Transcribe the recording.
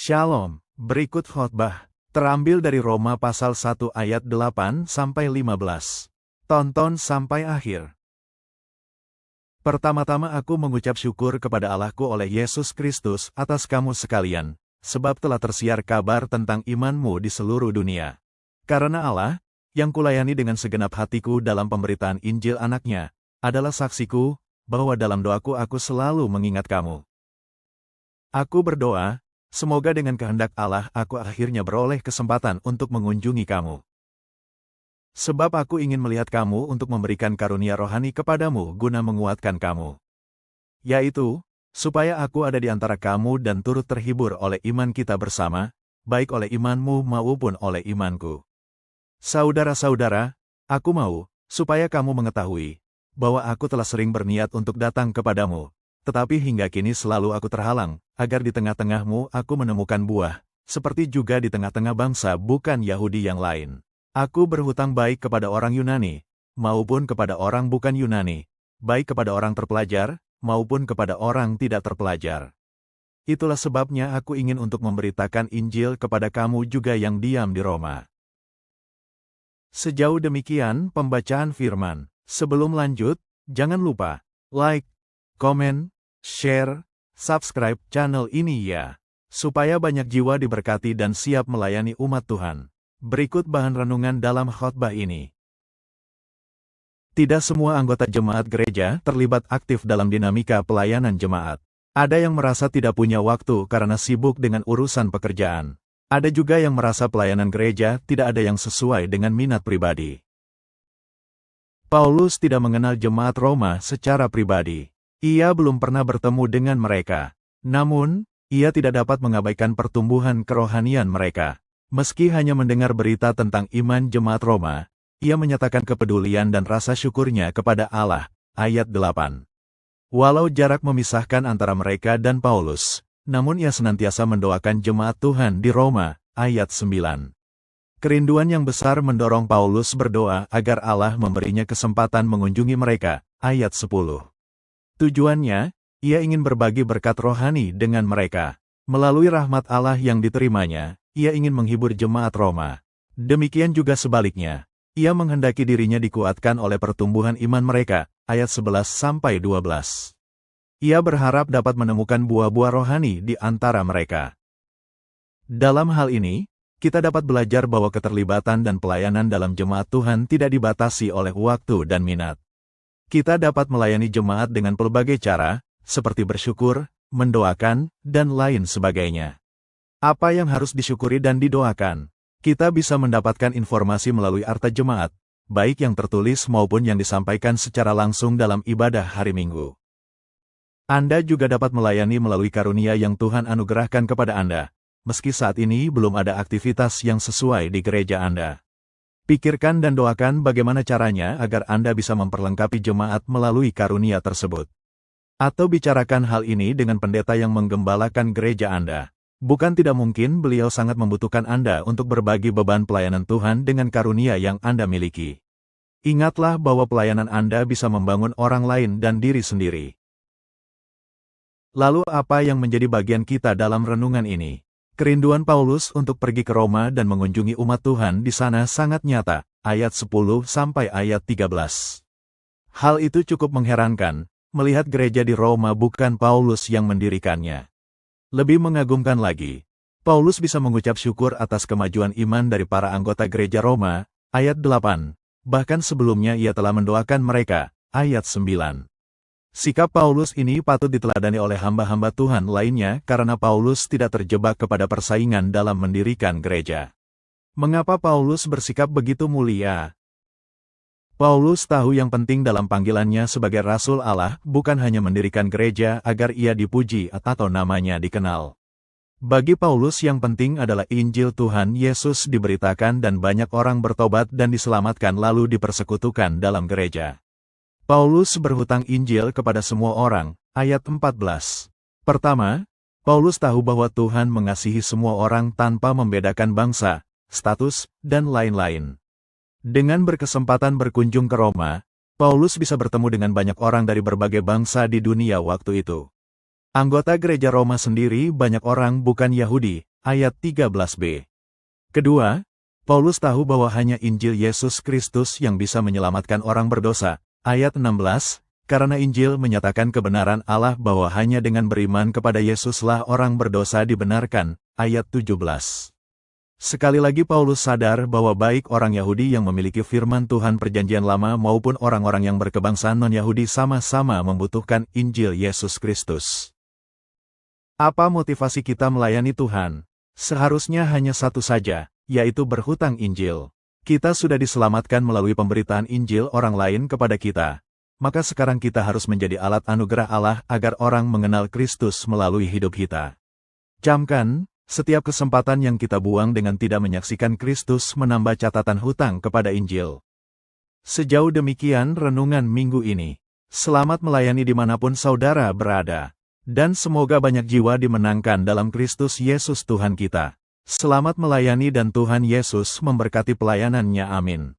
Shalom, berikut khotbah, terambil dari Roma pasal 1 ayat 8-15. Tonton sampai akhir. Pertama-tama aku mengucap syukur kepada Allahku oleh Yesus Kristus atas kamu sekalian, sebab telah tersiar kabar tentang imanmu di seluruh dunia. Karena Allah, yang kulayani dengan segenap hatiku dalam pemberitaan Injil anaknya, adalah saksiku, bahwa dalam doaku aku selalu mengingat kamu. Aku berdoa, semoga dengan kehendak Allah aku akhirnya beroleh kesempatan untuk mengunjungi kamu. Sebab aku ingin melihat kamu untuk memberikan karunia rohani kepadamu guna menguatkan kamu. Yaitu, supaya aku ada di antara kamu dan turut terhibur oleh iman kita bersama, baik oleh imanmu maupun oleh imanku. Saudara-saudara, aku mau, supaya kamu mengetahui, bahwa aku telah sering berniat untuk datang kepadamu, tetapi hingga kini selalu aku terhalang, agar di tengah-tengahmu aku menemukan buah, seperti juga di tengah-tengah bangsa bukan Yahudi yang lain. Aku berhutang baik kepada orang Yunani, maupun kepada orang bukan Yunani, baik kepada orang terpelajar, maupun kepada orang tidak terpelajar. Itulah sebabnya aku ingin untuk memberitakan Injil kepada kamu juga yang diam di Roma. Sejauh demikian pembacaan firman. Sebelum lanjut, jangan lupa like, komen, share, subscribe channel ini ya, supaya banyak jiwa diberkati dan siap melayani umat Tuhan. Berikut bahan renungan dalam khotbah ini. Tidak semua anggota jemaat gereja terlibat aktif dalam dinamika pelayanan jemaat. Ada yang merasa tidak punya waktu karena sibuk dengan urusan pekerjaan. Ada juga yang merasa pelayanan gereja tidak ada yang sesuai dengan minat pribadi. Paulus tidak mengenal jemaat Roma secara pribadi. Ia belum pernah bertemu dengan mereka. Namun, ia tidak dapat mengabaikan pertumbuhan kerohanian mereka. Meski hanya mendengar berita tentang iman jemaat Roma, ia menyatakan kepedulian dan rasa syukurnya kepada Allah. Ayat 8. Walau jarak memisahkan antara mereka dan Paulus, namun ia senantiasa mendoakan jemaat Tuhan di Roma. Ayat 9. Kerinduan yang besar mendorong Paulus berdoa agar Allah memberinya kesempatan mengunjungi mereka. Ayat 10. Tujuannya, ia ingin berbagi berkat rohani dengan mereka. Melalui rahmat Allah yang diterimanya, ia ingin menghibur jemaat Roma. Demikian juga sebaliknya, ia menghendaki dirinya dikuatkan oleh pertumbuhan iman mereka. Ayat 11-12. Ia berharap dapat menemukan buah-buah rohani di antara mereka. Dalam hal ini, kita dapat belajar bahwa keterlibatan dan pelayanan dalam jemaat Tuhan tidak dibatasi oleh waktu dan minat. Kita dapat melayani jemaat dengan pelbagai cara, seperti bersyukur, mendoakan, dan lain sebagainya. Apa yang harus disyukuri dan didoakan? Kita bisa mendapatkan informasi melalui arta jemaat, baik yang tertulis maupun yang disampaikan secara langsung dalam ibadah hari Minggu. Anda juga dapat melayani melalui karunia yang Tuhan anugerahkan kepada Anda, meski saat ini belum ada aktivitas yang sesuai di gereja Anda. Pikirkan dan doakan bagaimana caranya agar Anda bisa memperlengkapi jemaat melalui karunia tersebut. Atau bicarakan hal ini dengan pendeta yang menggembalakan gereja Anda. Bukan tidak mungkin beliau sangat membutuhkan Anda untuk berbagi beban pelayanan Tuhan dengan karunia yang Anda miliki. Ingatlah bahwa pelayanan Anda bisa membangun orang lain dan diri sendiri. Lalu apa yang menjadi bagian kita dalam renungan ini? Kerinduan Paulus untuk pergi ke Roma dan mengunjungi umat Tuhan di sana sangat nyata. Ayat 10 sampai ayat 13. Hal itu cukup mengherankan, melihat gereja di Roma bukan Paulus yang mendirikannya. Lebih mengagumkan lagi, Paulus bisa mengucap syukur atas kemajuan iman dari para anggota gereja Roma, ayat 8. Bahkan sebelumnya ia telah mendoakan mereka, ayat 9. Sikap Paulus ini patut diteladani oleh hamba-hamba Tuhan lainnya karena Paulus tidak terjebak kepada persaingan dalam mendirikan gereja. Mengapa Paulus bersikap begitu mulia? Paulus tahu yang penting dalam panggilannya sebagai Rasul Allah bukan hanya mendirikan gereja agar ia dipuji atau namanya dikenal. Bagi Paulus yang penting adalah Injil Tuhan Yesus diberitakan dan banyak orang bertobat dan diselamatkan lalu dipersekutukan dalam gereja. Paulus berhutang Injil kepada semua orang. Ayat 14. Pertama, Paulus tahu bahwa Tuhan mengasihi semua orang tanpa membedakan bangsa, status, dan lain-lain. Dengan berkesempatan berkunjung ke Roma, Paulus bisa bertemu dengan banyak orang dari berbagai bangsa di dunia waktu itu. Anggota gereja Roma sendiri banyak orang bukan Yahudi, ayat 13b. Kedua, Paulus tahu bahwa hanya Injil Yesus Kristus yang bisa menyelamatkan orang berdosa, ayat 16, karena Injil menyatakan kebenaran Allah bahwa hanya dengan beriman kepada Yesuslah orang berdosa dibenarkan, ayat 17. Sekali lagi Paulus sadar bahwa baik orang Yahudi yang memiliki firman Tuhan Perjanjian Lama maupun orang-orang yang berkebangsaan non-Yahudi sama-sama membutuhkan Injil Yesus Kristus. Apa motivasi kita melayani Tuhan? Seharusnya hanya satu saja, yaitu berhutang Injil. Kita sudah diselamatkan melalui pemberitaan Injil orang lain kepada kita. Maka sekarang kita harus menjadi alat anugerah Allah agar orang mengenal Kristus melalui hidup kita. Camkan, setiap kesempatan yang kita buang dengan tidak menyaksikan Kristus menambah catatan hutang kepada Injil. Sejauh demikian renungan minggu ini. Selamat melayani dimanapun saudara berada. Dan semoga banyak jiwa dimenangkan dalam Kristus Yesus Tuhan kita. Selamat melayani dan Tuhan Yesus memberkati pelayanannya. Amin.